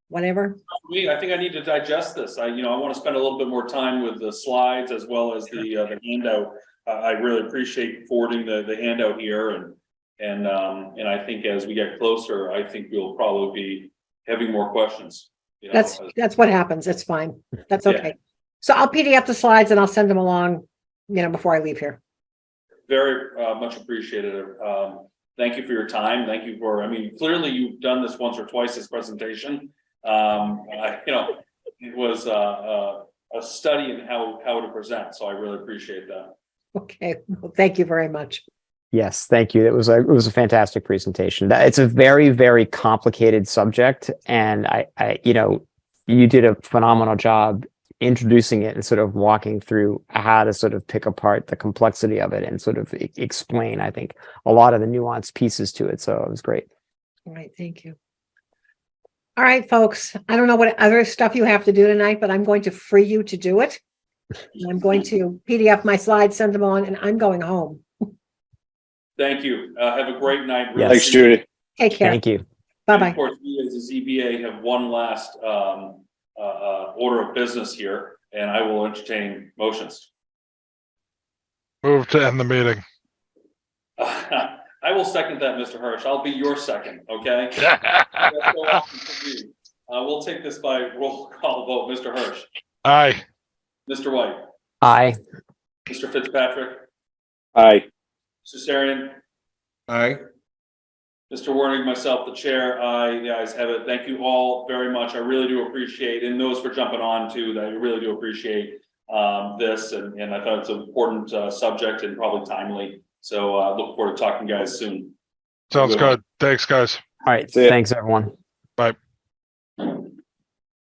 whatever. I think I need to digest this. I want to spend a little bit more time with the slides as well as the handout. I really appreciate forwarding the handout here and I think as we get closer, I think we'll probably be having more questions. That's what happens. It's fine. That's okay. So I'll PDF the slides and I'll send them along, before I leave here. Very much appreciated. Thank you for your time. Thank you for, clearly you've done this once or twice, this presentation. It was a study in how to present. So I really appreciate that. Okay. Well, thank you very much. Yes, thank you. It was a fantastic presentation. It's a very, very complicated subject, and I you did a phenomenal job introducing it and sort of walking through how to sort of pick apart the complexity of it and sort of explain, I think, a lot of the nuanced pieces to it. So it was great. All right. Thank you. All right, folks. I don't know what other stuff you have to do tonight, but I'm going to free you to do it. I'm going to PDF my slides, send them on, and I'm going home. Thank you. Have a great night. Yes. Thanks, Judy. Take care. Thank you. And Bye-bye. of course, we as a ZBA have one last order of business here, and I will entertain motions. Move to end the meeting. I will second that, Mr. Hirsch. I'll be your second, okay? That's so awesome for me. We'll take this by roll call vote. Mr. Hirsch, Aye. Mr. White, Aye. Mr. Fitzpatrick, Aye. Mr. Sarian, Aye. Mr. Warning, myself, the chair. Aye, the ayes have it. Thank you all very much. I really do appreciate, and those for jumping on too, that I really do appreciate this, and I thought it's an important subject and probably timely. So look forward to talking to you guys soon. Sounds good. Thanks, guys. All right. See ya. Thanks, everyone.